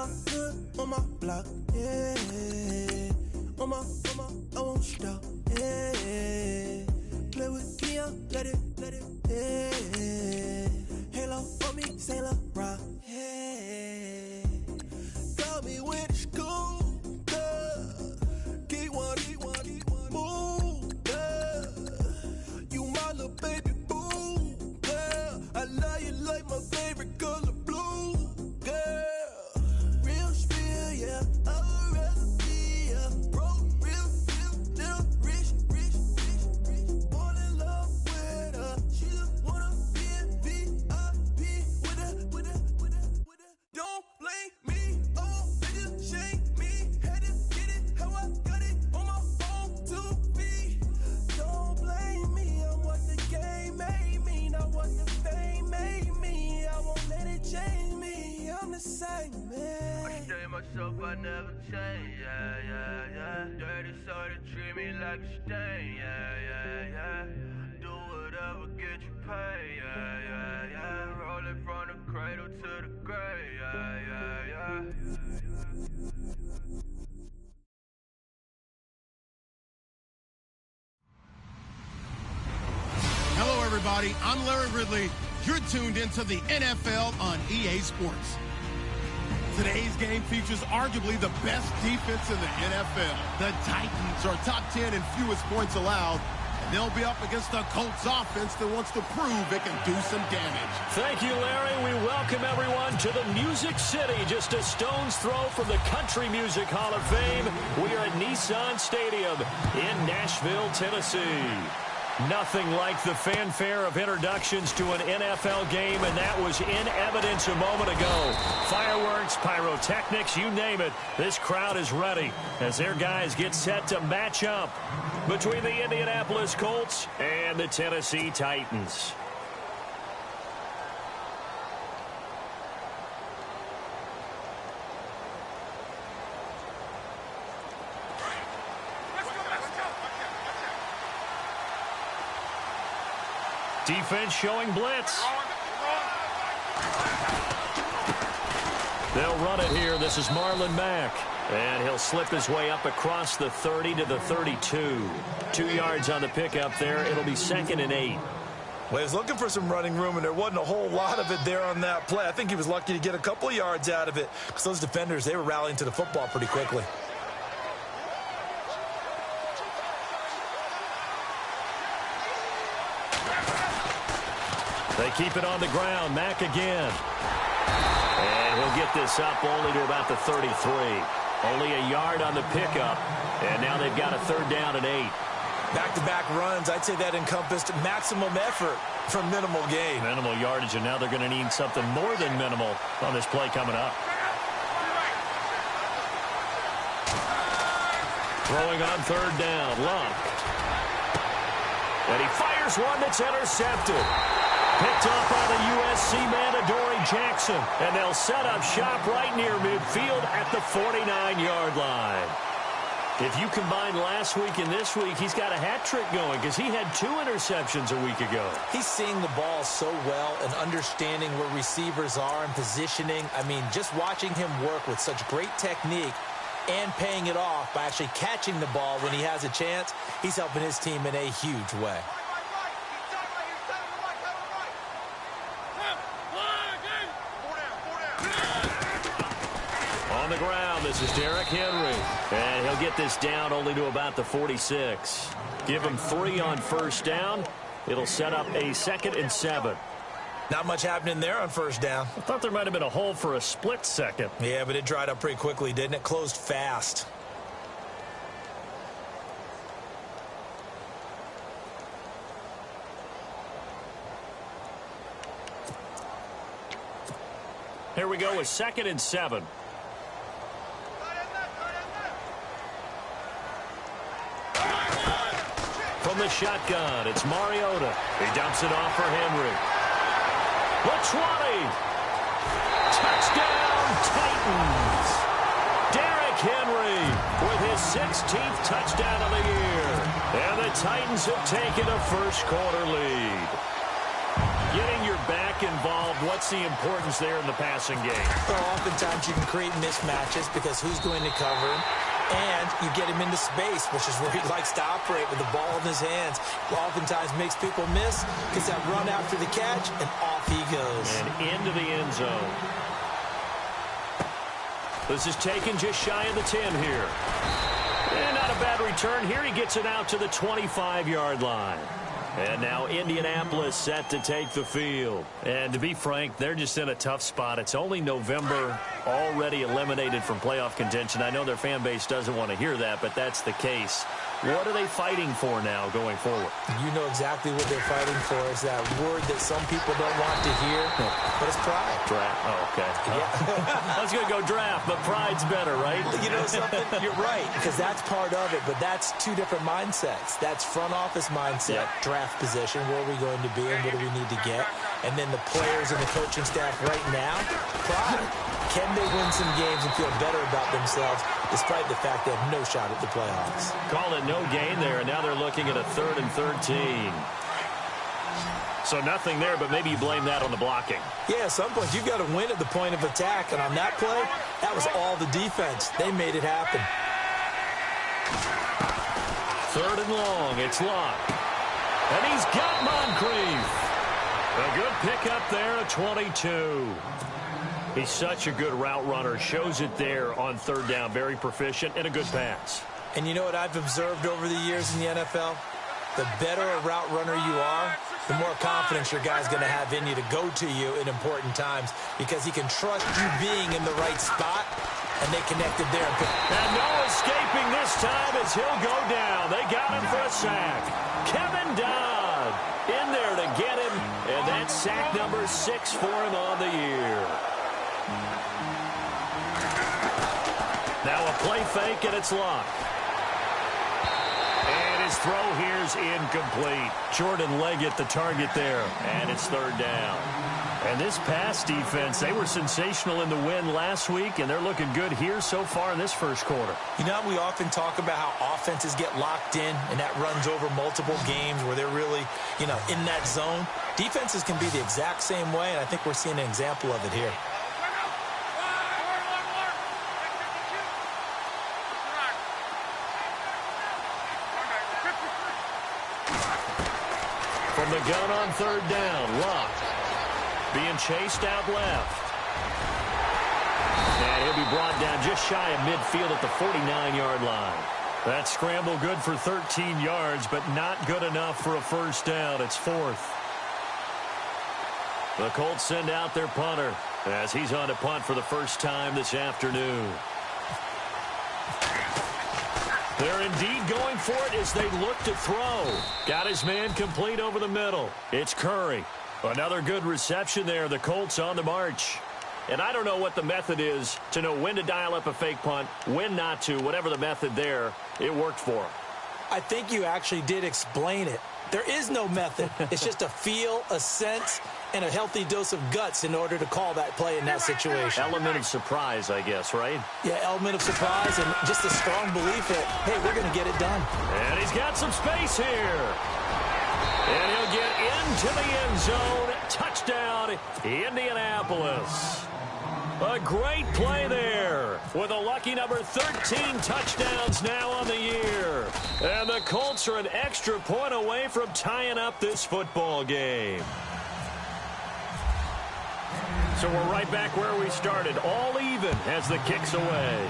my hood, on my block, yeah. On my, I won't stop, yeah. Play with me, let it, yeah. Halo on me, Saint Laurent, yeah. Got me with the school, yeah. Keep one, move, yeah. You my little baby boo, yeah. I love you like my favorite color blue, yeah. Real spill, yeah. A recipe, yeah. Broke, real, little rich. Fall in love with her. She just wanna be in VIP with her. Don't blame me, oh, niggas shame me. Had to get it how I got it on my own 2 feet. Don't blame me, I'm what the game made me, not what the fame made me. I won't let it change me, I'm the same man. I stay myself, I never change, yeah. Dirty soul to treat me like a stain, yeah. Do whatever, get you paid, yeah. Rolling from the cradle to the grave, yeah. Hello, everybody. I'm Larry Ridley. You're tuned into the NFL on EA Sports. Today's game features arguably the best defense in the NFL. The Titans are top 10 in fewest points allowed, and they'll be up against the Colts offense that wants to prove it can do some damage. Thank you, Larry. We welcome everyone to the Music City, just a stone's throw from the Country Music Hall of Fame. We are at Nissan Stadium in Nashville, Tennessee. Nothing like the fanfare of introductions to an NFL game, and that was in evidence a moment ago. Fireworks, pyrotechnics, you name it. This crowd is ready as their guys get set to match up between the Indianapolis Colts and the Tennessee Titans. Defense showing blitz. They'll run it here. This is Marlon Mack. And he'll slip his way up across the 30 to the 32. 2 yards on the pickup there. It'll be 2nd and 8. Well, he was looking for some running room, and there wasn't a whole lot of it there on that play. I think he was lucky to get a couple of yards out of it because those defenders, they were rallying to the football pretty quickly. They keep it on the ground. Mack again. And he'll get this up only to about the 33. Only a yard on the pickup. And now they've got a 3rd down and 8. Back-to-back runs, I'd say that encompassed maximum effort for minimal gain. Minimal yardage, and now they're going to need something more than minimal on this play coming up. Throwing on 3rd down, Luck. And he fires one that's intercepted. Picked up by the USC man, Adoree Jackson. And they'll set up shop right near midfield at the 49-yard line. If you combine last week and this week, he's got a hat trick going because he had 2 interceptions a week ago. He's seeing the ball so well and understanding where receivers are and positioning. I mean, just watching him work with such great technique and paying it off by actually catching the ball when he has a chance, he's helping his team in a huge way. On the ground, this is Derrick Henry. And he'll get this down only to about the 46. Give him 3 on 1st down. It'll set up a 2nd and 7. Not much happening there on 1st down. I thought there might have been a hole for a split second. Yeah, but it dried up pretty quickly, didn't it? Closed fast. Here we go with 2nd and 7. From the shotgun, it's Mariota. He dumps it off for Henry. The 20. Touchdown, Titans. Derrick Henry with his 16th touchdown of the year. And the Titans have taken a first quarter lead. Getting your back quarterback involved, what's the importance there in the passing game? Well, oftentimes you can create mismatches because who's going to cover him? And you get him into space, which is where he likes to operate with the ball in his hands. Oftentimes makes people miss, gets that run after the catch, and off he goes. And into the end zone. This is taken just shy of the 10 here. And not a bad return here. He gets it out to the 25-yard line. And now Indianapolis set to take the field. And to be frank, they're just in a tough spot. It's only November, already eliminated from playoff contention. I know their fan base doesn't want to hear that, but that's the case. What are they fighting for now going forward? You know exactly what they're fighting for. Is that word that some people don't want to hear, but it's pride. Draft. Oh, okay. Yeah. I was going to go draft, but pride's better, right? You know something? You're right, because that's part of it, but that's two different mindsets. That's front office mindset, draft position, where are we going to be and what do we need to get? And then the players and the coaching staff right now, pride. Can they win some games and feel better about themselves despite the fact they have no shot at the playoffs? Call it no gain there, and now they're looking at a 3rd and 13. So nothing there, but maybe you blame that on the blocking. Yeah, at some point you've got to win at the point of attack, and on that play, that was all the defense. They made it happen. 3rd and long, it's Locke. And he's got Moncrief. A good pickup there at 22. He's such a good route runner. Shows it there on 3rd down. Very proficient and a good pass. And you know what I've observed over the years in the NFL? The better a route runner you are, the more confidence your guy's going to have in you to go to you in important times because he can trust you being in the right spot, and they connected there. And no escaping this time as he'll go down. They got him for a sack. Kevin Dodd in there to get him, and that's sack number 6 for him on the year. Now a play fake, and it's Locke. And his throw here's incomplete. Jordan Leggett the target there, and it's 3rd down. And this pass defense, they were sensational in the win last week, and they're looking good here so far in this first quarter. You know, we often talk about how offenses get locked in, and that runs over multiple games where they're really, in that zone. Defenses can be the exact same way, and I think we're seeing an example of it here. From the gun on 3rd down, Locke being chased out left. And he'll be brought down just shy of midfield at the 49-yard line. That scramble good for 13 yards, but not good enough for a 1st down. It's 4th. The Colts send out their punter as he's on to punt for the first time this afternoon. They're indeed going for it as they look to throw. Got his man complete over the middle. It's Curry. Another good reception there. The Colts on the march. And I don't know what the method is to know when to dial up a fake punt, when not to. Whatever the method there, it worked for him. I think you actually did explain it. There is no method. It's just a feel, a sense, and a healthy dose of guts in order to call that play in that situation. Element of surprise, I guess, right? Yeah, element of surprise and just a strong belief that, hey, we're going to get it done. And he's got some space here. And he'll get into the end zone. Touchdown, Indianapolis. A great play there with a lucky number 13 touchdowns now on the year. And the Colts are an extra point away from tying up this football game. So we're right back where we started, all even as the kick's away.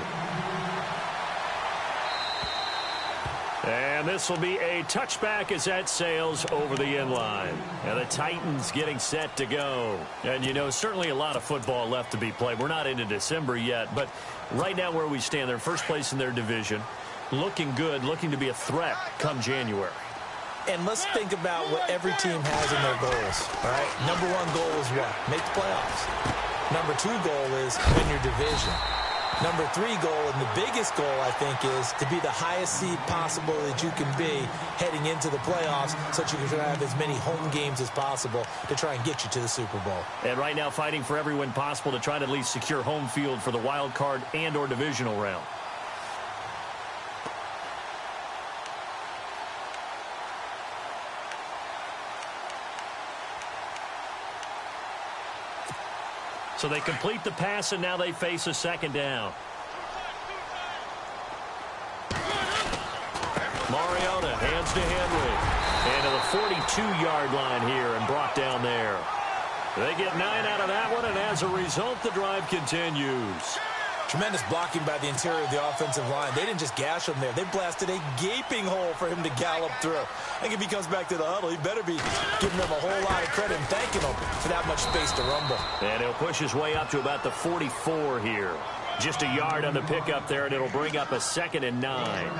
And this will be a touchback as that sails over the end line. And the Titans getting set to go. And, certainly a lot of football left to be played. We're not into December yet, but right now where we stand, they're first place in their division. Looking good, looking to be a threat come January. And let's think about what every team has in their goals, all right? Number 1 goal is what? Make the playoffs. Number 2 goal is win your division. Number 3 goal, and the biggest goal, I think, is to be the highest seed possible that you can be heading into the playoffs so that you can have as many home games as possible to try and get you to the Super Bowl. And right now fighting for every win possible to try to at least secure home field for the wild card and or divisional round. So they complete the pass, and now they face a second down. Mariota hands to Henry. And to the 42-yard line here and brought down there. They get 9 out of that one, and as a result, the drive continues. Tremendous blocking by the interior of the offensive line. They didn't just gash him there. They blasted a gaping hole for him to gallop through. I think if he comes back to the huddle, he better be giving them a whole lot of credit and thanking them for that much space to rumble. And he'll push his way up to about the 44 here. Just a yard on the pickup there, and it'll bring up a 2nd and 9.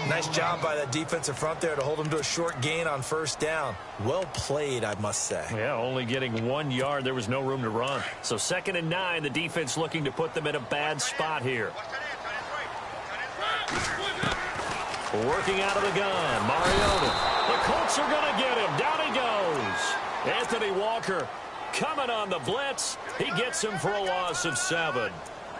Nice job by that defensive front there to hold him to a short gain on first down. Well played, I must say. Yeah, only getting 1 yard. There was no room to run. So 2nd and 9, the defense looking to put them in a bad spot here. Working out of the gun, Mariota. The Colts are going to get him. Down he goes. Anthony Walker coming on the blitz. He gets him for a loss of 7.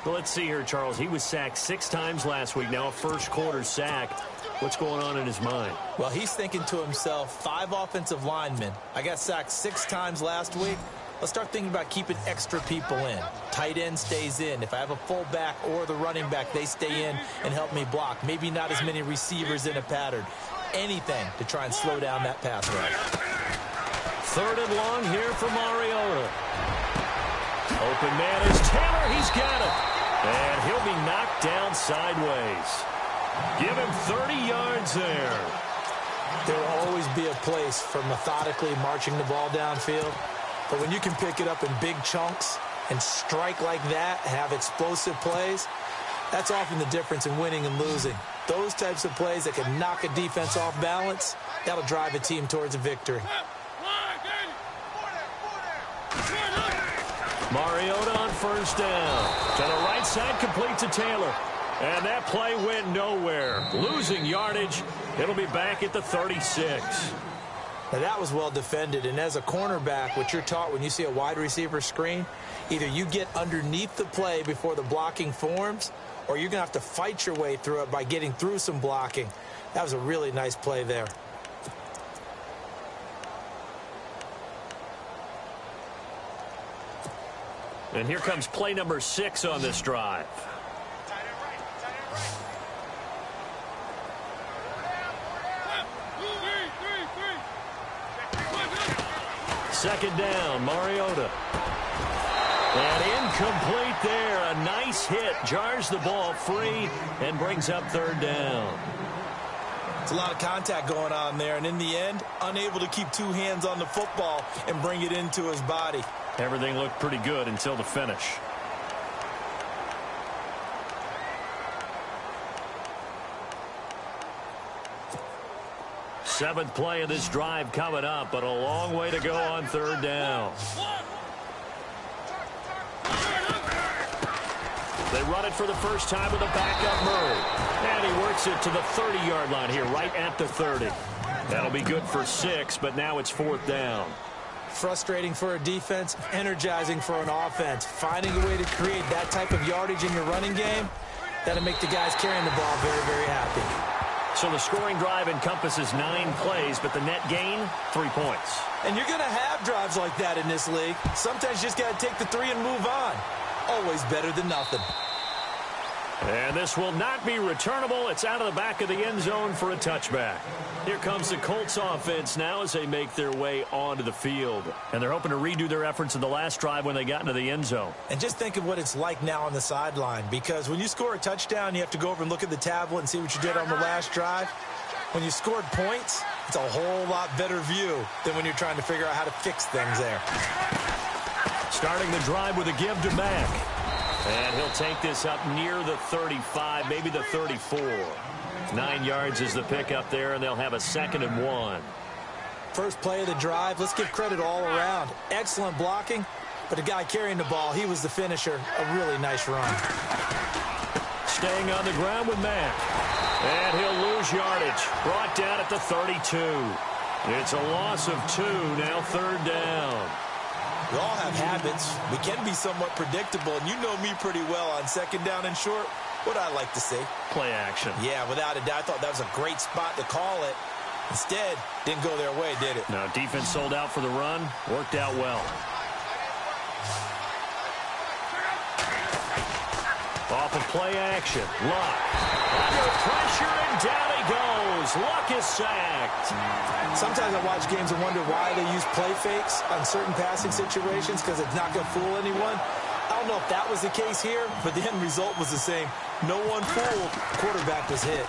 Well, let's see here, Charles. He was sacked 6 times last week. Now a first-quarter sack. What's going on in his mind? Well, he's thinking to himself, 5 offensive linemen. I got sacked 6 times last week. Let's start thinking about keeping extra people in. Tight end stays in. If I have a fullback or the running back, they stay in and help me block. Maybe not as many receivers in a pattern. Anything to try and slow down that pass rush. 3rd and long here for Mariota. Open man is Taylor. He's got it. And he'll be knocked down sideways. Give him 30 yards there. There will always be a place for methodically marching the ball downfield. But when you can pick it up in big chunks and strike like that, have explosive plays, that's often the difference in winning and losing. Those types of plays that can knock a defense off balance, that'll drive a team towards a victory. Mariota on first down. To the right side, complete to Taylor. And that play went nowhere. Losing yardage. It'll be back at the 36. Now, that was well defended. And as a cornerback, what you're taught when you see a wide receiver screen, either you get underneath the play before the blocking forms, or you're going to have to fight your way through it by getting through some blocking. That was a really nice play there. And here comes play number 6 on this drive. Second down, Mariota. And incomplete there. A nice hit. Jars the ball free and brings up 3rd down. It's a lot of contact going on there. And in the end, unable to keep 2 hands on the football and bring it into his body. Everything looked pretty good until the finish. Seventh play of this drive coming up, but a long way to go on 3rd down. They run it for the first time with a backup Murray. And he works it to the 30-yard line here, right at the 30. That'll be good for 6, but now it's 4th down. Frustrating for a defense, energizing for an offense. Finding a way to create that type of yardage in your running game, that'll make the guys carrying the ball very, very happy. So the scoring drive encompasses 9 plays, but the net gain, 3 points. And you're going to have drives like that in this league. Sometimes you just got to take the 3 and move on. Always better than nothing. And this will not be returnable. It's out of the back of the end zone for a touchback. Here comes the Colts offense now as they make their way onto the field. And they're hoping to redo their efforts in the last drive when they got into the end zone. And just think of what it's like now on the sideline, because when you score a touchdown, you have to go over and look at the tablet and see what you did on the last drive. When you scored points, it's a whole lot better view than when you're trying to figure out how to fix things there. Starting the drive with a give to Mack. And he'll take this up near the 35, maybe the 34. 9 yards is the pickup there, and they'll have a 2nd and 1. First play of the drive, let's give credit all around. Excellent blocking, but the guy carrying the ball, he was the finisher. A really nice run. Staying on the ground with Mack. And he'll lose yardage. Brought down at the 32. It's a loss of 2, now 3rd down. We all have habits. We can be somewhat predictable, and you know me pretty well on 2nd down and short. What I like to see. Play action. Yeah, without a doubt. I thought that was a great spot to call it. Instead, didn't go their way, did it? No, defense sold out for the run. Worked out well. Off of play action. Luck. Under pressure, and down he goes. Luck is sacked. Sometimes I watch games and wonder why they use play fakes on certain passing situations, because it's not going to fool anyone. I don't know if that was the case here, but the end result was the same. No one fooled. Quarterback was hit.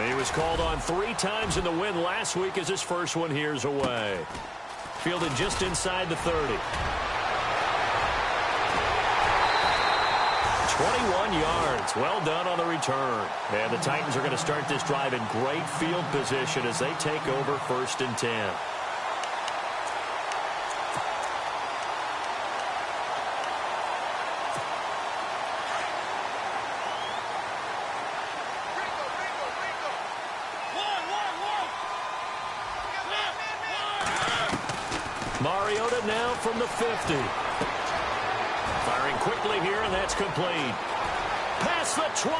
He was called on 3 times in the win last week as his first one here's away. Fielded just inside the 30. 21 yards. Well done on the return. And the Titans are going to start this drive in great field position as they take over 1st and 10. Mariota now from the 50. Firing quickly here, and that's complete. Past the 20.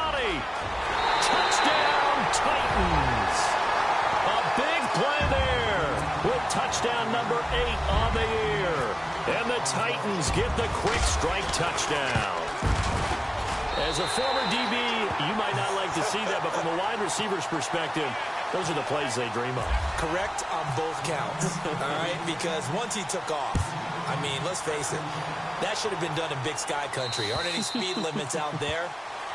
Touchdown, Titans. A big play there with touchdown number 8 on the year. And the Titans get the quick strike touchdown. As a former DB, you might not like to see that, but from a wide receiver's perspective, those are the plays they dream of. Correct on both counts, all right? Because once he took off, I mean, let's face it, that should have been done in Big Sky country. Aren't any speed limits out there?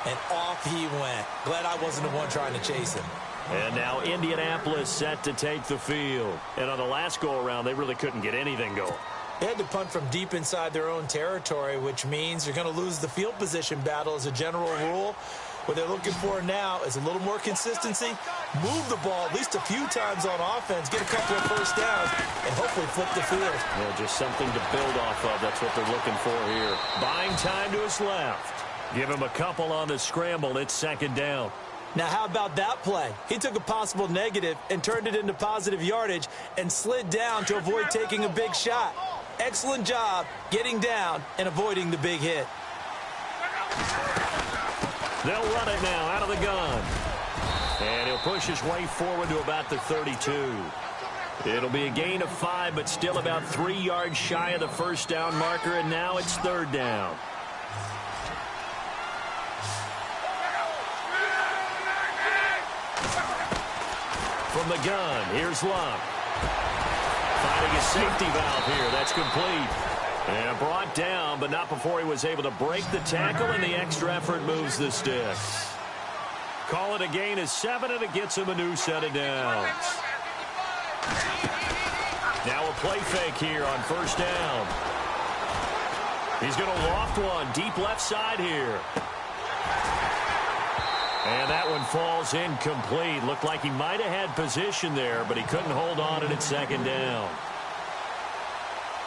And off he went. Glad I wasn't the one trying to chase him. And now Indianapolis set to take the field. And on the last go-around, they really couldn't get anything going. They had to punt from deep inside their own territory, which means you're going to lose the field position battle as a general rule. What they're looking for now is a little more consistency, move the ball at least a few times on offense, get a couple of first downs, and hopefully flip the field. Yeah, just something to build off of. That's what they're looking for here. Buying time to his left. Give him a couple on the scramble. It's 2nd down. Now, how about that play? He took a possible negative and turned it into positive yardage and slid down to avoid taking a big shot. Excellent job getting down and avoiding the big hit. They'll run it now out of the gun. And he'll push his way forward to about the 32. It'll be a gain of 5, but still about 3 yards shy of the first down marker, and now it's 3rd down. From the gun, here's Luck. Finding a safety valve here. That's complete. And brought down, but not before he was able to break the tackle, and the extra effort moves the sticks. Call it a gain of 7, and it gets him a new set of downs. Now a play fake here on 1st down. He's going to loft one deep left side here. And that one falls incomplete. Looked like he might have had position there, but he couldn't hold on and it's 2nd down.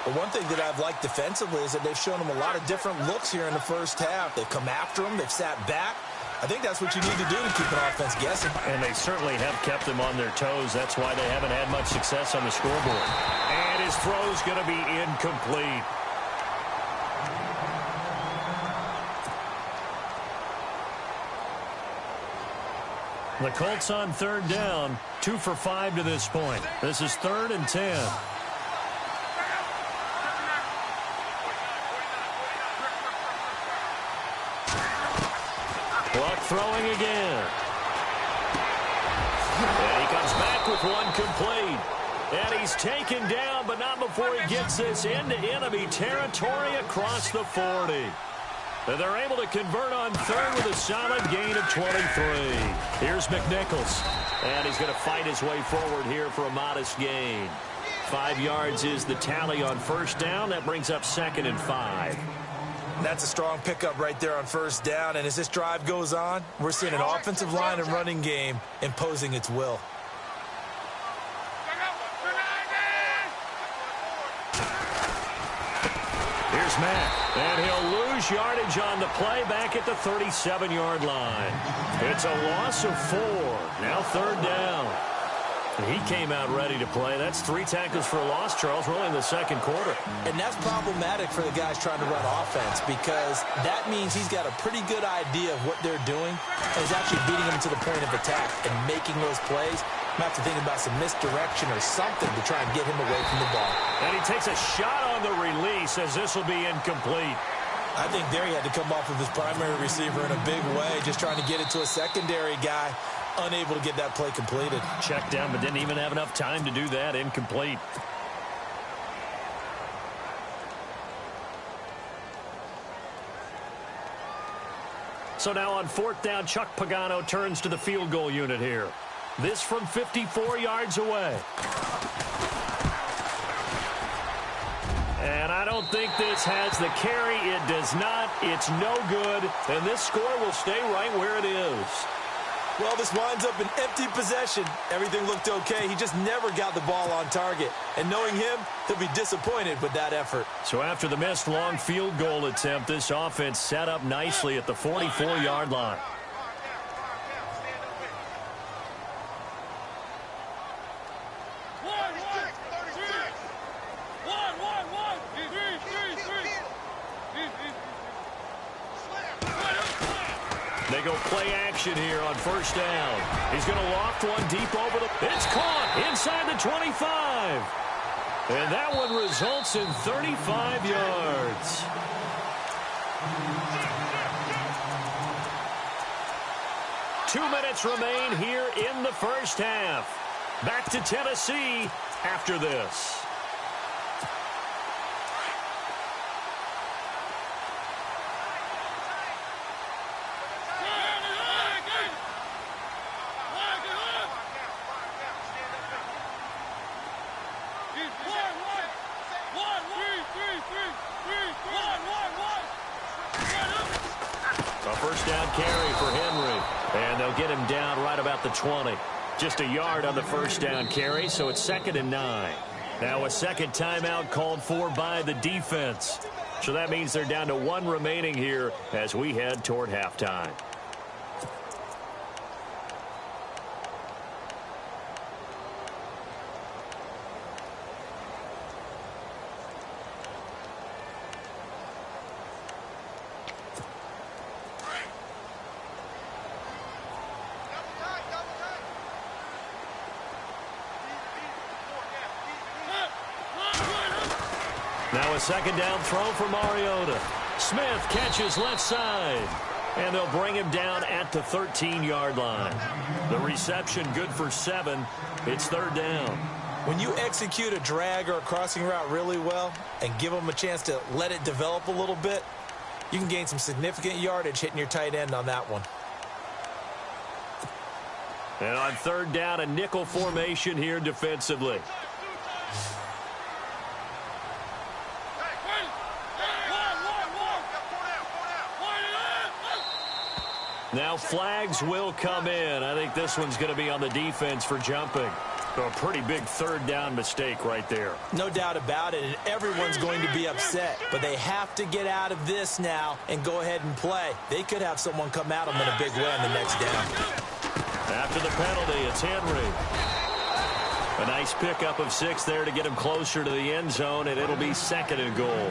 Well, one thing that I've liked defensively is that they've shown him a lot of different looks here in the first half. They've come after him. They've sat back. I think that's what you need to do to keep an offense guessing. And they certainly have kept them on their toes. That's why they haven't had much success on the scoreboard. And his throw's going to be incomplete. The Colts on 3rd down, 2 for 5 to this point. This is 3rd and 10. Luck throwing again. And he comes back with one complete. And he's taken down, but not before he gets this into enemy territory across the 40. And they're able to convert on 3rd with a solid gain of 23. Here's McNichols. And he's going to fight his way forward here for a modest gain. 5 yards is the tally on 1st down. That brings up 2nd and 5. That's a strong pickup right there on 1st down. And as this drive goes on, we're seeing an offensive line and running game imposing its will. Here's Matt. And he'll lose yardage on the play back at the 37-yard line. It's a loss of 4. Now 3rd down. He came out ready to play. That's 3 tackles for a loss, Charles, really in the 2nd quarter. And that's problematic for the guys trying to run offense because that means he's got a pretty good idea of what they're doing and is actually beating them to the point of attack and making those plays. I'm have to think about some misdirection or something to try and get him away from the ball. And he takes a shot on the release as this will be incomplete. I think there he had to come off of his primary receiver in a big way, just trying to get it to a secondary guy, unable to get that play completed. Checked down, but didn't even have enough time to do that. Incomplete. So now on 4th down, Chuck Pagano turns to the field goal unit here. This from 54 yards away. And I don't think this has the carry. It does not. It's no good. And this score will stay right where it is. Well, this winds up an empty possession. Everything looked okay. He just never got the ball on target. And knowing him, he'll be disappointed with that effort. So after the missed long field goal attempt, this offense set up nicely at the 44-yard line. They go play action here on 1st down. He's going to loft one deep over the... It's caught inside the 25. And that one results in 35 yards. Two minutes remain here in the first half. Back to Tennessee after this. A first down carry for Henry. And they'll get him down right about the 20. Just a yard on the first down carry, so it's 2nd and 9. Now a second timeout called for by the defense. So that means they're down to 1 remaining here as we head toward halftime. Now a second down throw for Mariota. Smith catches left side. And they'll bring him down at the 13-yard line. The reception good for 7. It's 3rd down. When you execute a drag or a crossing route really well and give them a chance to let it develop a little bit, you can gain some significant yardage hitting your tight end on that one. And on 3rd down, a nickel formation here defensively. Now flags will come in. I think this one's going to be on the defense for jumping. So a pretty big 3rd down mistake right there. No doubt about it, and everyone's going to be upset. But they have to get out of this now and go ahead and play. They could have someone come at them in a big way on the next down. After the penalty, it's Henry. A nice pickup of 6 there to get him closer to the end zone, and it'll be 2nd and goal.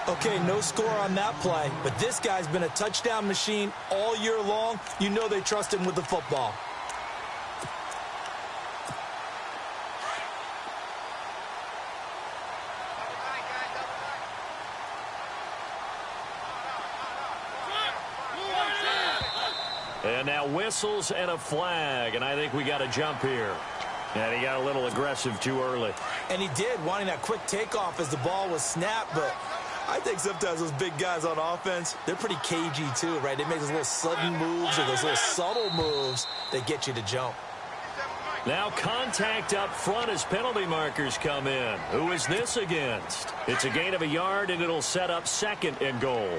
Okay, no score on that play, but this guy's been a touchdown machine all year long. You know they trust him with the football. And now whistles and a flag, and I think we got a jump here. And he got a little aggressive too early. And he did, wanting that quick takeoff as the ball was snapped, but I think sometimes those big guys on offense, they're pretty cagey too, right? They make those little sudden moves or those little subtle moves that get you to jump. Now contact up front as penalty markers come in. Who is this against? It's a gain of a yard, and it'll set up 2nd and goal.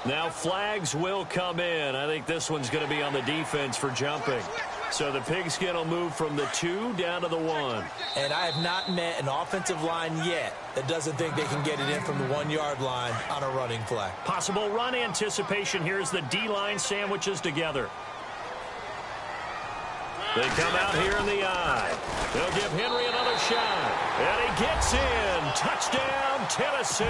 Now flags will come in. I think this one's going to be on the defense for jumping. So the pigskin will move from the 2 down to the 1. And I have not met an offensive line yet that doesn't think they can get it in from the 1-yard line on a running play. Possible run anticipation. Here's the D-line sandwiches together. They come out here in the eye. They'll give Henry another shot. And he gets in. Touchdown, Tennessee.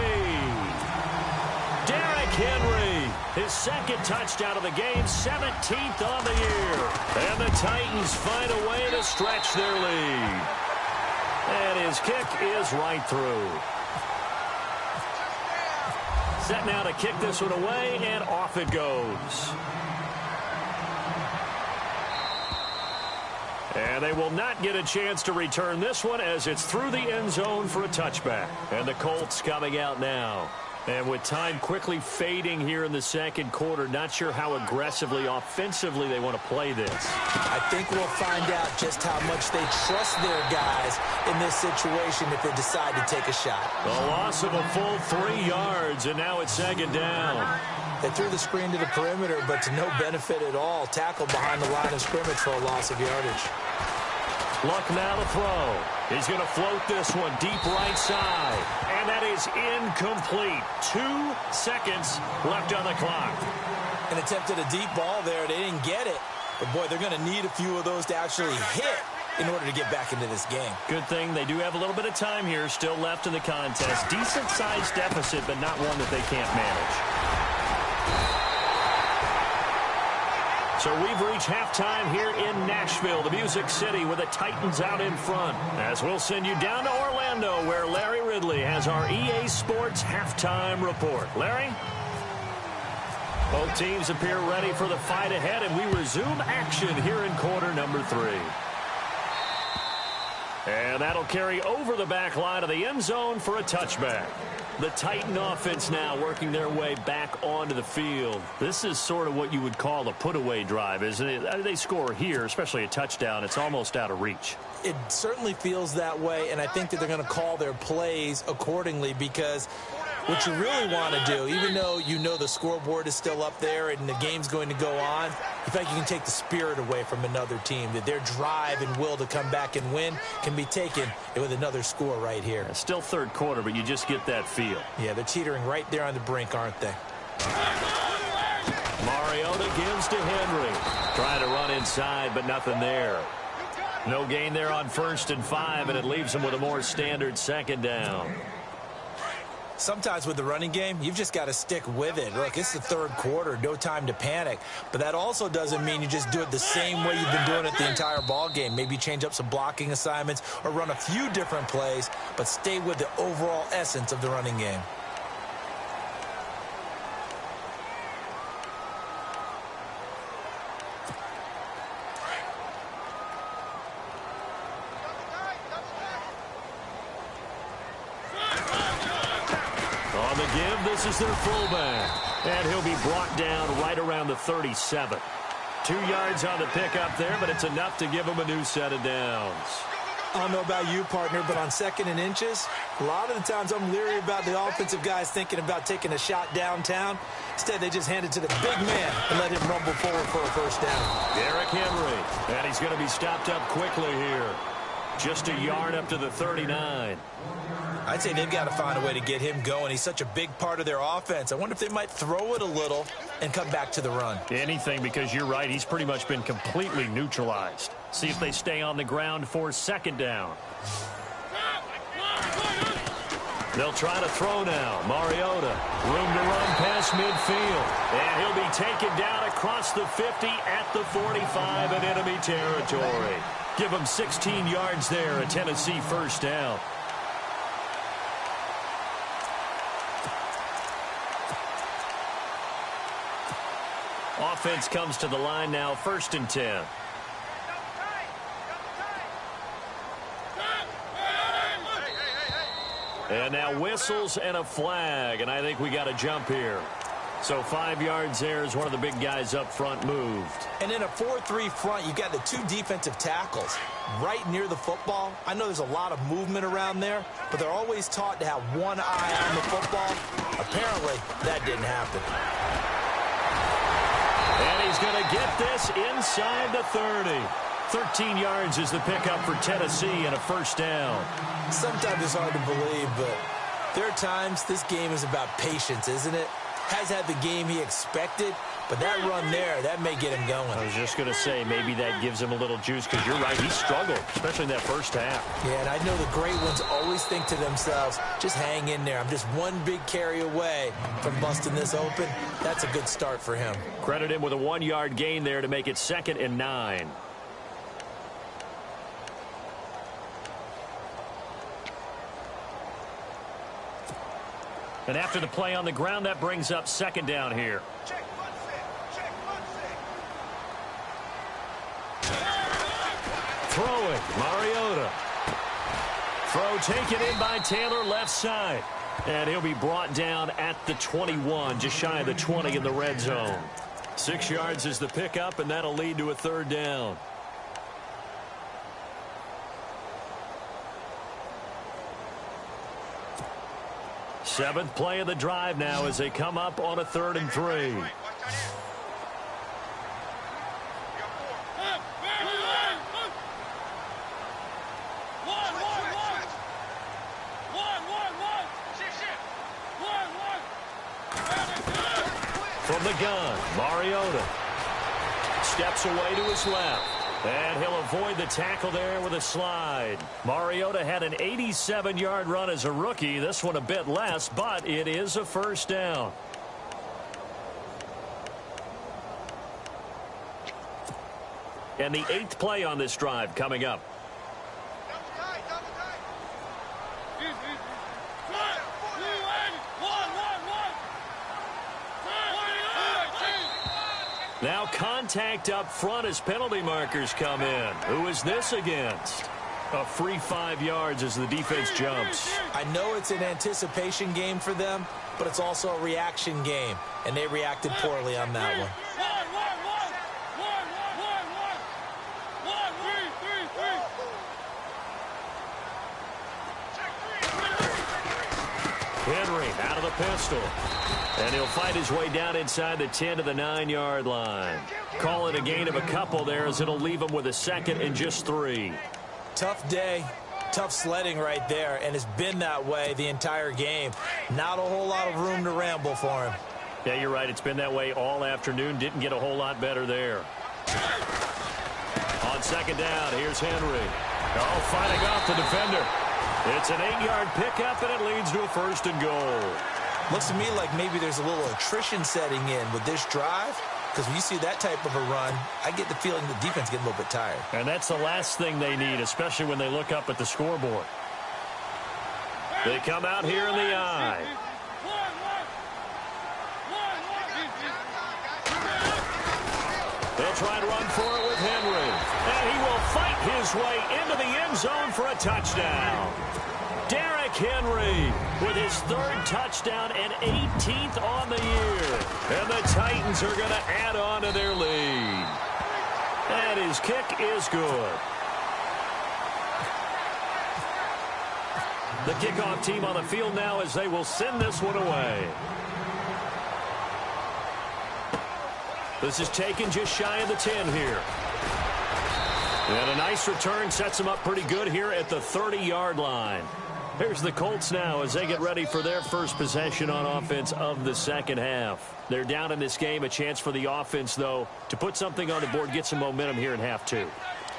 Derrick Henry, his second touchdown of the game, 17th on the year. And the Titans find a way to stretch their lead. And his kick is right through. Set now to kick this one away, and off it goes. And they will not get a chance to return this one as it's through the end zone for a touchback. And the Colts coming out now. And with time quickly fading here in the second quarter, not sure how aggressively, offensively they want to play this. I think we'll find out just how much they trust their guys in this situation if they decide to take a shot. A loss of a full 3 yards, and now it's second down. They threw the screen to the perimeter, but to no benefit at all. Tackled behind the line of scrimmage for a loss of yardage. Luck now to throw. He's going to float this one deep right side. And that is incomplete. 2 seconds left on the clock. An attempt at a deep ball there. They didn't get it. But, boy, they're going to need a few of those to actually hit in order to get back into this game. Good thing they do have a little bit of time here still left in the contest. Decent-sized deficit, but not one that they can't manage. So we've reached halftime here in Nashville, the Music City, with the Titans out in front. As we'll send you down to Orlando, where Larry Ridley has our EA Sports halftime report. Larry? Both teams appear ready for the fight ahead, and we resume action here in quarter number 3. And that'll carry over the back line of the end zone for a touchback. The Titan offense now working their way back onto the field. This is sort of what you would call a put-away drive, isn't it? They score here, especially a touchdown. It's almost out of reach. It certainly feels that way, and I think that they're going to call their plays accordingly because what you really want to do, even though you know the scoreboard is still up there and the game's going to go on, you think you can take the spirit away from another team, that their drive and will to come back and win can be taken with another score right here. It's still third quarter, but you just get that feel. Yeah, they're teetering right there on the brink, aren't they? Mariota gives to Henry. Trying to run inside, but nothing there. No gain there on 1st and 5, and it leaves them with a more standard second down. Sometimes with the running game, you've just got to stick with it. Look, it's the third quarter, no time to panic. But that also doesn't mean you just do it the same way you've been doing it the entire ball game. Maybe change up some blocking assignments or run a few different plays, but stay with the overall essence of the running game. On the give, this is their fullback. And he'll be brought down right around the 37. 2 yards on the pickup there, but it's enough to give him a new set of downs. I don't know about you, partner, but on 2nd and inches, a lot of the times I'm leery about the offensive guys thinking about taking a shot downtown. Instead, they just hand it to the big man and let him rumble forward for a first down. Derrick Henry, and he's going to be stopped up quickly here. Just a yard up to the 39. I'd say they've got to find a way to get him going. He's such a big part of their offense. I wonder if they might throw it a little and come back to the run. Anything, because you're right. He's pretty much been completely neutralized. See if they stay on the ground for second down. They'll try to throw now. Mariota, room to run past midfield. And he'll be taken down across the 50 at the 45 in enemy territory. Give him 16 yards there, a Tennessee first down. Offense comes to the line now, 1st and 10. And now whistles and a flag, and I think we got a jump here. So 5 yards there as one of the big guys up front moved. And in a 4-3 front, you've got the 2 defensive tackles right near the football. I know there's a lot of movement around there, but they're always taught to have one eye on the football. Apparently, that didn't happen. And he's going to get this inside the 30. 13 yards is the pickup for Tennessee and a first down. Sometimes it's hard to believe, but there are times this game is about patience, isn't it? Has had the game he expected, but that run there, that may get him going. I was just going to say, maybe that gives him a little juice, because you're right, he struggled, especially in that first half. Yeah, and I know the great ones always think to themselves, just hang in there. I'm just one big carry away from busting this open. That's a good start for him. Credit him with a 1-yard gain there to make it 2nd and 9. And after the play on the ground, that brings up 2nd down here. Throwing, Mariota. Throw taken in by Taylor, left side. And he'll be brought down at the 21, just shy of the 20 in the red zone. 6 yards is the pickup, and that'll lead to a 3rd down. Seventh play of the drive now as they come up on a 3rd and 3. From the gun, Mariota steps away to his left. And he'll avoid the tackle there with a slide. Mariota had an 87-yard run as a rookie. This one a bit less, but it is a first down. And the 8th play on this drive coming up. Now contact up front as penalty markers come in. Who is this against? A free 5 yards as the defense jumps. I know it's an anticipation game for them, but it's also a reaction game, and they reacted poorly on that one. Henry out of the pistol. And he'll fight his way down inside the 10 to the 9-yard line. Call it a gain of a couple there as it'll leave him with a 2nd and just 3. Tough day, tough sledding right there, and it's been that way the entire game. Not a whole lot of room to ramble for him. Yeah, you're right. It's been that way all afternoon. Didn't get a whole lot better there. On 2nd down, here's Henry. Oh, fighting off the defender. It's an 8-yard pickup, and it leads to a 1st and goal. Looks to me like maybe there's a little attrition setting in with this drive, because when you see that type of a run, I get the feeling the defense getting a little bit tired. And that's the last thing they need, especially when they look up at the scoreboard. They come out here in the eye. They'll try to run for it with Henry. And he will fight his way into the end zone for a touchdown. Derrick Henry with his 3rd touchdown and 18th on the year. And the Titans are going to add on to their lead. And his kick is good. The kickoff team on the field now as they will send this one away. This is taken just shy of the 10 here. And a nice return sets them up pretty good here at the 30-yard line. Here's the Colts now as they get ready for their first possession on offense of the 2nd half. They're down in this game. A chance for the offense, though, to put something on the board, get some momentum here in half 2.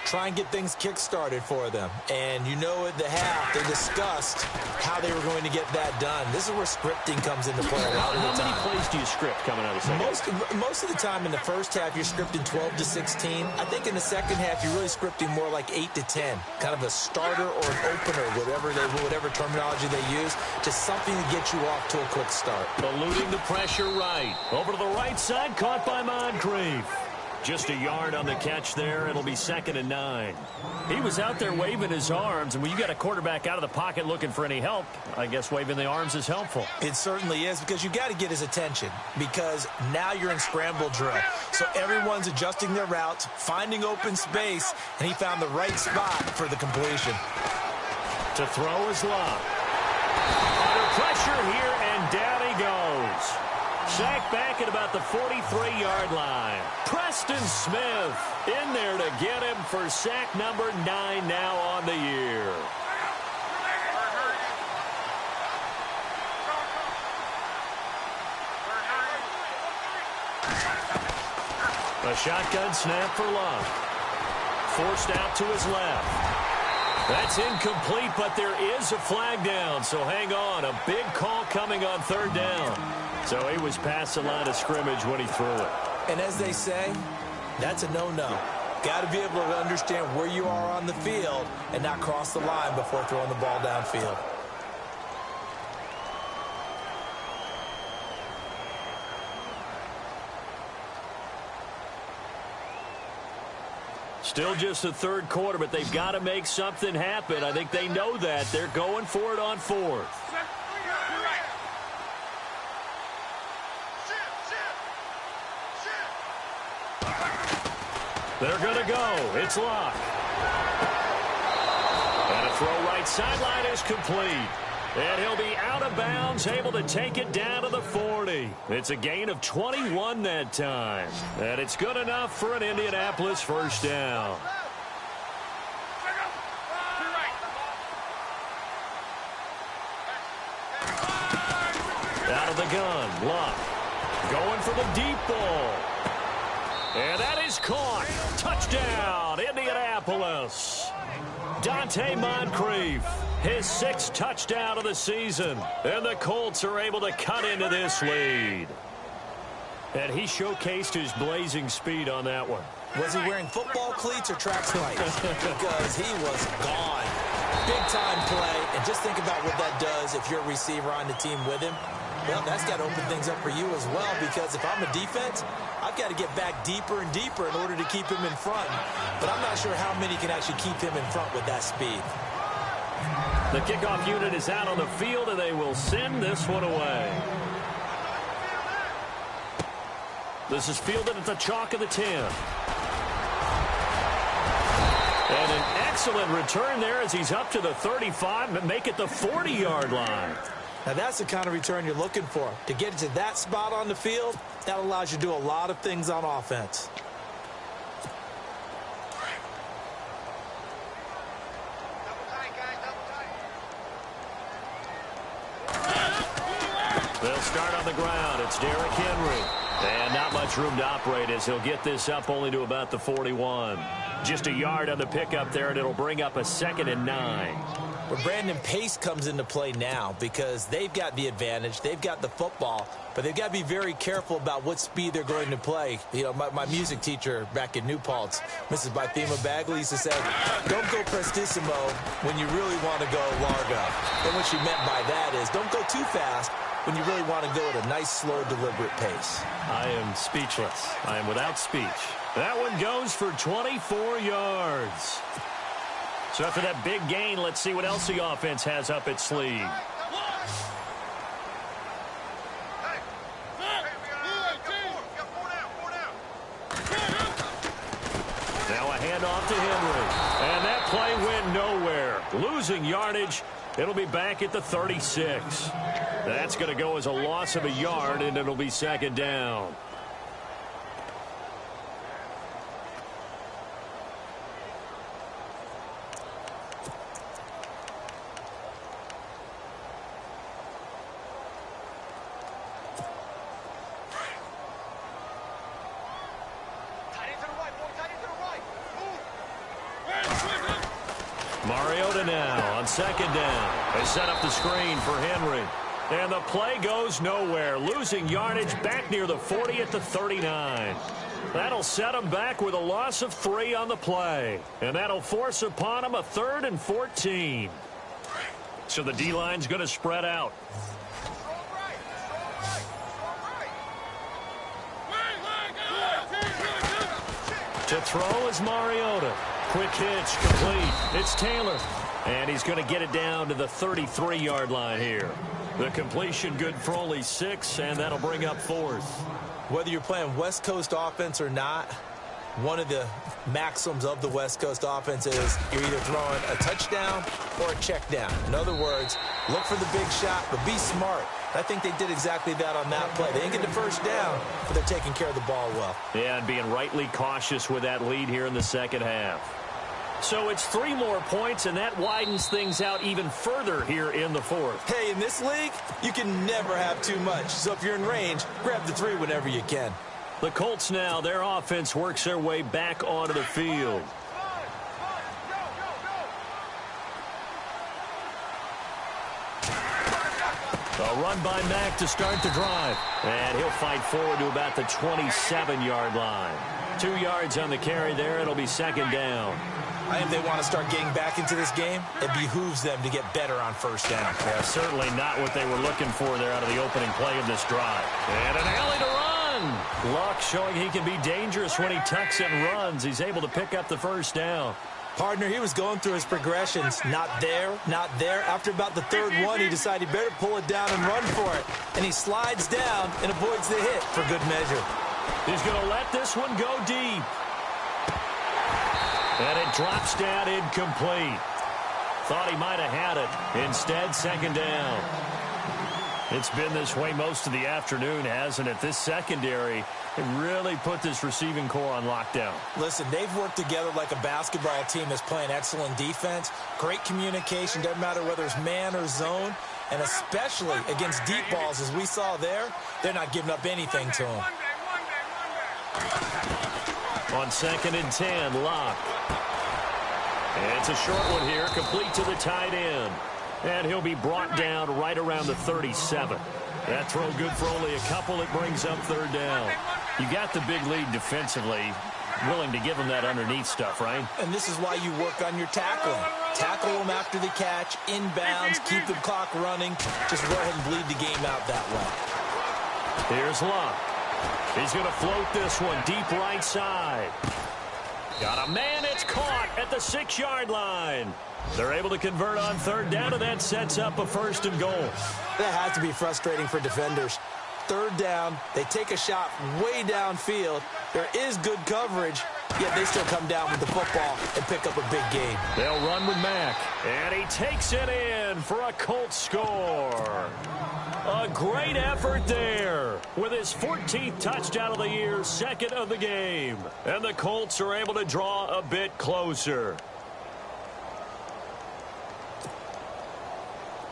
Try and get things kick-started for them. And you know at the half, they discussed how they were going to get that done. This is where scripting comes into play. How many plays do you script coming out of the second? Most of the time in the first half, you're scripting 12 to 16. I think in the second half, you're really scripting more like 8 to 10. Kind of a starter or an opener, whatever terminology they use. Just something to get you off to a quick start. Eluding the pressure right. Over to the right side, caught by Moncrief. Just a yard on the catch there. It'll be 2nd and 9. He was out there waving his arms, and when you got a quarterback out of the pocket looking for any help, I guess waving the arms is helpful. It certainly is, because you got to get his attention, because now you're in scramble drill. So everyone's adjusting their routes, finding open space, and he found the right spot for the completion. To throw is Love. Under pressure here, and down he goes. Sacked back at about the 43-yard line. Preston Smith in there to get him for sack number 9 now on the year. A shotgun snap for Love. Forced out to his left. That's incomplete, but there is a flag down, so hang on. A big call coming on 3rd down. So he was past the line of scrimmage when he threw it. And as they say, that's a no-no. Got to be able to understand where you are on the field and not cross the line before throwing the ball downfield. Still just the 3rd quarter, but they've got to make something happen. I think they know that. They're going for it on 4th. They're going to go. It's Locke. And a throw right sideline is complete. And he'll be out of bounds, able to take it down to the 40. It's a gain of 21 that time. And it's good enough for an Indianapolis 1st down. Out of the gun, Locke. Going for the deep ball. And that is caught. Touchdown, Indianapolis. Dante Moncrief, his 6th touchdown of the season. And the Colts are able to cut into this lead. And he showcased his blazing speed on that one. Was he wearing football cleats or track spikes? Because he was gone. Big-time play. And just think about what that does if you're a receiver on the team with him. Well, that's got to open things up for you as well, because if I'm a defense, I've got to get back deeper and deeper in order to keep him in front. But I'm not sure how many can actually keep him in front with that speed. The kickoff unit is out on the field, and they will send this one away. This is fielded at the chalk of the 10. And an excellent return there as he's up to the 35 and make it the 40-yard line. Now, that's the kind of return you're looking for. To get it to that spot on the field, that allows you to do a lot of things on offense. They'll start on the ground. It's Derrick Henry. And not much room to operate as he'll get this up only to about the 41. Just a yard on the pickup there, and it'll bring up a 2nd and 9. But Brandon, pace comes into play now because they've got the advantage. They've got the football, but they've got to be very careful about what speed they're going to play. You know, my music teacher back in New Paltz, Mrs. Bythema Bagley, used to say, don't go prestissimo when you really want to go largo. And what she meant by that is don't go too fast when you really want to go at a nice, slow, deliberate pace. I am speechless. I am without speech. That one goes for 24 yards. So after that big gain, let's see what else the offense has up its sleeve. Now a handoff to Henry. And that play went nowhere. Losing yardage. It'll be back at the 36. That's going to go as a loss of a yard, and it'll be 2nd down. Mariota now on 2nd down. They set up the screen for Henry. And the play goes nowhere. Losing yardage back near the 40 at the 39. That'll set them back with a loss of 3 on the play. And that'll force upon them a 3rd and 14. So the D-line's going to spread out. To throw is Mariota. Quick hitch, complete. It's Taylor. And he's going to get it down to the 33-yard line here. The completion good for only 6, and that'll bring up 4th. Whether you're playing West Coast offense or not, One of the maxims of the West Coast offense is you're either throwing a touchdown or a check down. In other words, look for the big shot, but be smart. I think they did exactly that on that play. They didn't get the first down, but they're taking care of the ball well. Yeah, and being rightly cautious with that lead here in the second half. So it's 3 more points, and that widens things out even further here in the fourth. Hey, in this league, you can never have too much. So if you're in range, grab the 3 whenever you can. The Colts now, their offense works their way back onto the field. A run by Mack to start the drive. And he'll fight forward to about the 27-yard line. 2 yards on the carry there. It'll be second down. I think they want to start getting back into this game. It behooves them to get better on first down. Yeah, certainly not what they were looking for there out of the opening play of this drive. And an alley to run. Luck showing he can be dangerous when he tucks and runs. He's able to pick up the first down. Partner, he was going through his progressions. Not there, not there. After about the third one, he decided he better pull it down and run for it. And he slides down and avoids the hit for good measure. He's going to let this one go deep. And it drops down incomplete. Thought he might have had it. Instead, second down. It's been this way most of the afternoon, hasn't it? This secondary, it really put this receiving core on lockdown. Listen, they've worked together like a basketball team that's playing excellent defense. Great communication, doesn't matter whether it's man or zone. And especially against deep balls, as we saw there, they're not giving up anything to them. On 2nd and 10, Locke. And it's a short one here, complete to the tight end. And he'll be brought down right around the 37. That throw good for only a couple. It brings up third down. You got the big lead defensively. Willing to give them that underneath stuff, right? And this is why you work on your tackling. Tackle them after the catch, inbounds, keep the clock running. Just go ahead and bleed the game out that way. Here's Locke. He's going to float this one deep right side. Got a man. It's caught at the 6-yard line. They're able to convert on third down, and that sets up a first and goal. That has to be frustrating for defenders. Third down, they take a shot way downfield. There is good coverage, yet they still come down with the football and pick up a big gain. They'll run with Mack, and he takes it in for a Colts score. A great effort there with his 14th touchdown of the year, second of the game. And the Colts are able to draw a bit closer.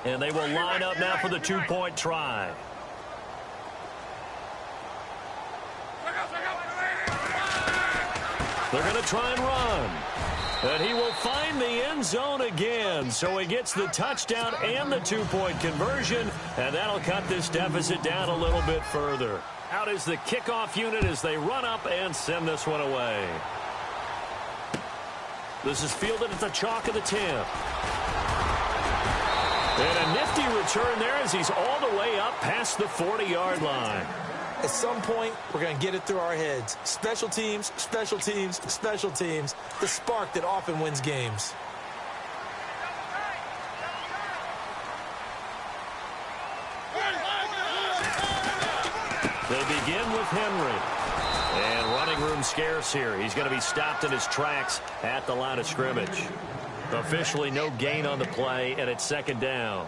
And they will line up now for the 2-point try. They're going to try and run. And he will find the end zone again. So he gets the touchdown and the 2-point conversion. And that'll cut this deficit down a little bit further. Out is the kickoff unit as they run up and send this one away. This is fielded at the chalk of the 10. And a nifty return there as he's all the way up past the 40-yard line. At some point, we're going to get it through our heads. Special teams, special teams, special teams. The spark that often wins games. They begin with Henry. And running room scarce here. He's going to be stopped in his tracks at the line of scrimmage. Officially no gain on the play, and it's second down.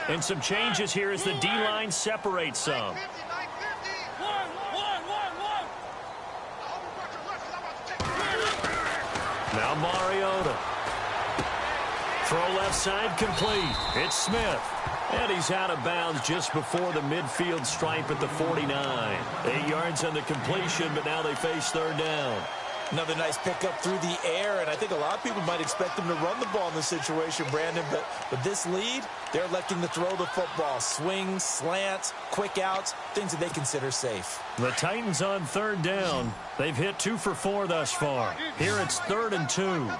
And some changes here as the D-line separates some. Now Mariota. Throw left side complete. It's Smith. And he's out of bounds just before the midfield stripe at the 49. 8 yards on the completion, but now they face third down. Another nice pickup through the air, and I think a lot of people might expect them to run the ball in this situation, Brandon, but with this lead, they're electing to throw the football. Swings, slants, quick outs, things that they consider safe. The Titans on third down. They've hit 2 for 4 thus far. Here it's 3rd and 2.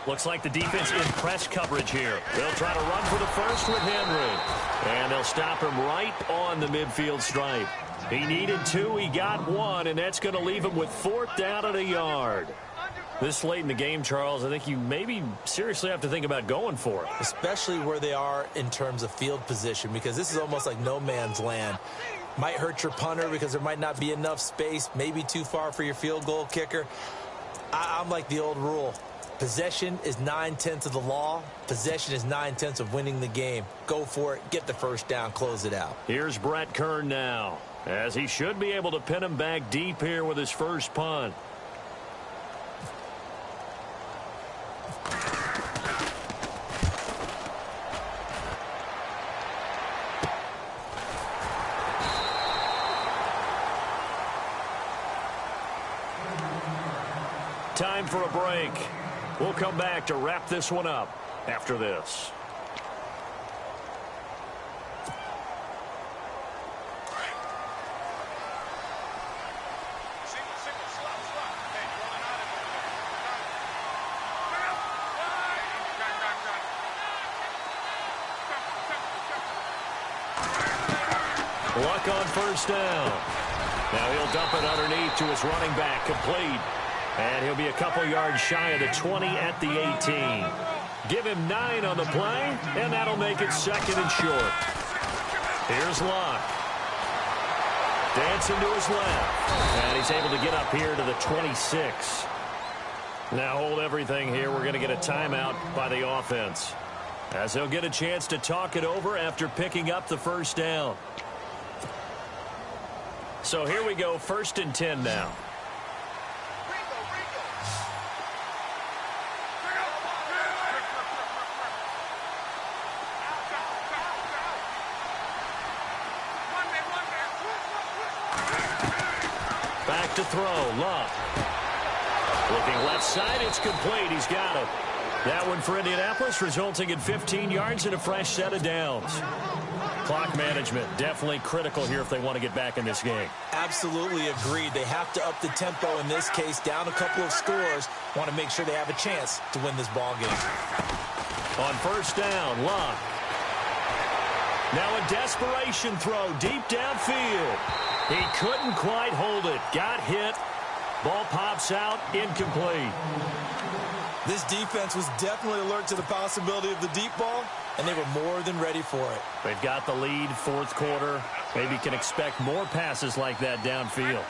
Looks like the defense in press coverage here. They'll try to run for the first with Henry. And they'll stop him right on the midfield stripe. He needed 2, he got 1, and that's going to leave him with 4th down and a yard. This late in the game, Charles, I think you maybe seriously have to think about going for it. Especially where they are in terms of field position, because this is almost like no man's land. Might hurt your punter because there might not be enough space, maybe too far for your field goal kicker. I'm like the old rule. Possession is 9/10 of the law. Possession is 9/10 of winning the game. Go for it. Get the first down. Close it out. Here's Brett Kern now, as he should be able to pin him back deep here with his first punt. Time for a break. We'll come back to wrap this one up after this. Luck on first down. Now he'll dump it underneath to his running back, complete. And he'll be a couple yards shy of the 20 at the 18. Give him 9 on the play, and that'll make it 2nd and short. Here's Luck. Dancing to his left. And he's able to get up here to the 26. Now hold everything here. We're going to get a timeout by the offense, as they'll get a chance to talk it over after picking up the first down. So here we go, 1st and 10 now. Back to throw, Luck. Looking left side, it's complete. He's got it. That one for Indianapolis, resulting in 15 yards and a fresh set of downs. Clock management definitely critical here if they want to get back in this game. Absolutely agreed. They have to up the tempo in this case, down a couple of scores. Want to make sure they have a chance to win this ball game. On first down, Luck. Now a desperation throw deep downfield. He couldn't quite hold it. Got hit. Ball pops out, incomplete. This defense was definitely alert to the possibility of the deep ball, and they were more than ready for it. They've got the lead, 4th quarter. Maybe can expect more passes like that downfield.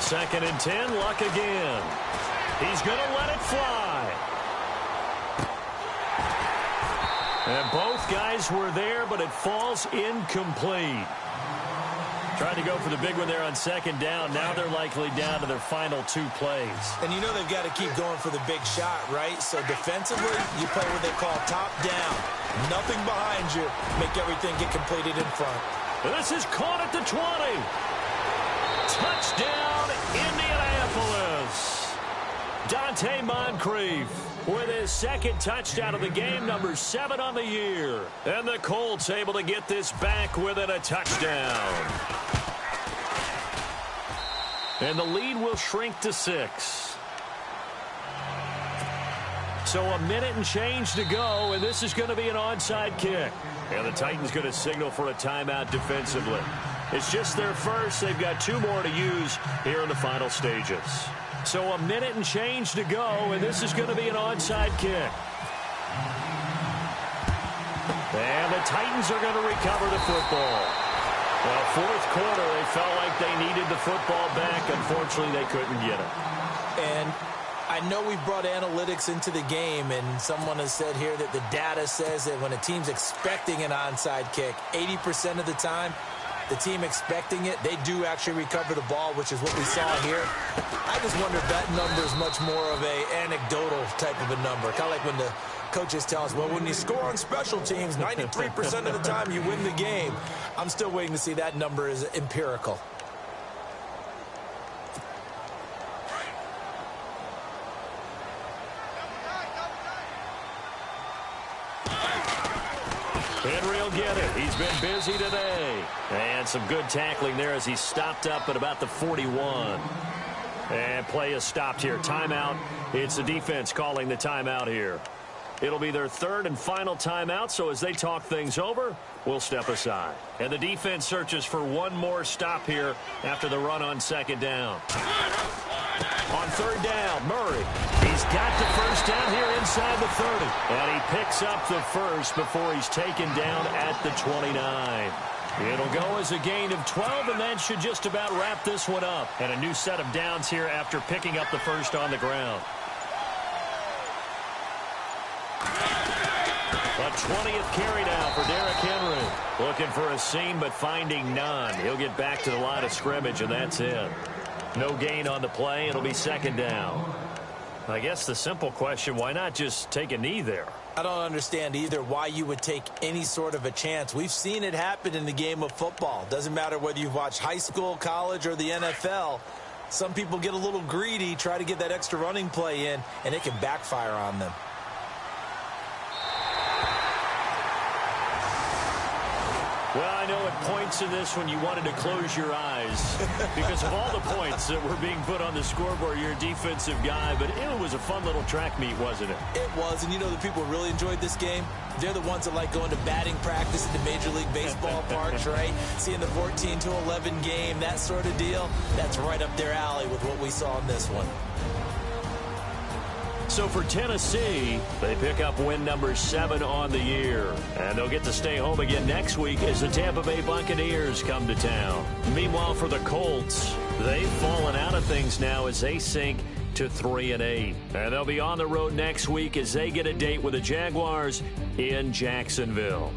Second and 10, Luck again. He's going to let it fly. And both guys were there, but it falls incomplete. Trying to go for the big one there on 2nd down. Now they're likely down to their final 2 plays. And you know they've got to keep going for the big shot, right? So defensively, you play what they call top down. Nothing behind you. Make everything get completed in front. This is caught at the 20. Touchdown, Indianapolis. Dante Moncrief with his 2nd touchdown of the game, number 7 on the year. And the Colts able to get this back within a touchdown. And the lead will shrink to 6. So a minute and change to go, and this is going to be an onside kick. And the Titans going to signal for a timeout defensively. It's just their first. They've got 2 more to use here in the final stages. So a minute and change to go, and this is going to be an onside kick. And the Titans are going to recover the football. Well, 4th quarter, they felt like they needed the football back. Unfortunately, they couldn't get it. And I know we brought analytics into the game, and someone has said here that the data says that when a team's expecting an onside kick, 80% of the time, the team expecting it, they do actually recover the ball, which is what we saw here. I just wonder if that number is much more of a anecdotal type of a number. Kind of like when the coaches tell us, well, when you score on special teams, 93% of the time you win the game. I'm still waiting to see that number is empirical. Henry will get it. He's been busy today. And some good tackling there as he stopped up at about the 41. And play is stopped here. Timeout. It's the defense calling the timeout here. It'll be their third and final timeout, so as they talk things over, we'll step aside. And the defense searches for one more stop here after the run on second down. On third down, Murray. He's got the first down here inside the 30. And he picks up the first before he's taken down at the 29. It'll go as a gain of 12, and that should just about wrap this one up. And a new set of downs here after picking up the first on the ground. A 20th carry now for Derrick Henry. Looking for a seam, but finding none. He'll get back to the line of scrimmage, and that's it. No gain on the play. It'll be second down. I guess the simple question, why not just take a knee there? I don't understand either why you would take any sort of a chance. We've seen it happen in the game of football. Doesn't matter whether you've watched high school, college, or the NFL. Some people get a little greedy, try to get that extra running play in, and it can backfire on them. Well, I know at points in this when you wanted to close your eyes because of all the points that were being put on the scoreboard. You're a defensive guy, but it was a fun little track meet, wasn't it? It was, and you know the people who really enjoyed this game? They're the ones that like going to batting practice at the Major League Baseball parks, right? Seeing the 14-11 game, that sort of deal. That's right up their alley with what we saw in this one. So for Tennessee, they pick up win number 7 on the year. And they'll get to stay home again next week as the Tampa Bay Buccaneers come to town. Meanwhile, for the Colts, they've fallen out of things now as they sink to 3-8. And they'll be on the road next week as they get a date with the Jaguars in Jacksonville.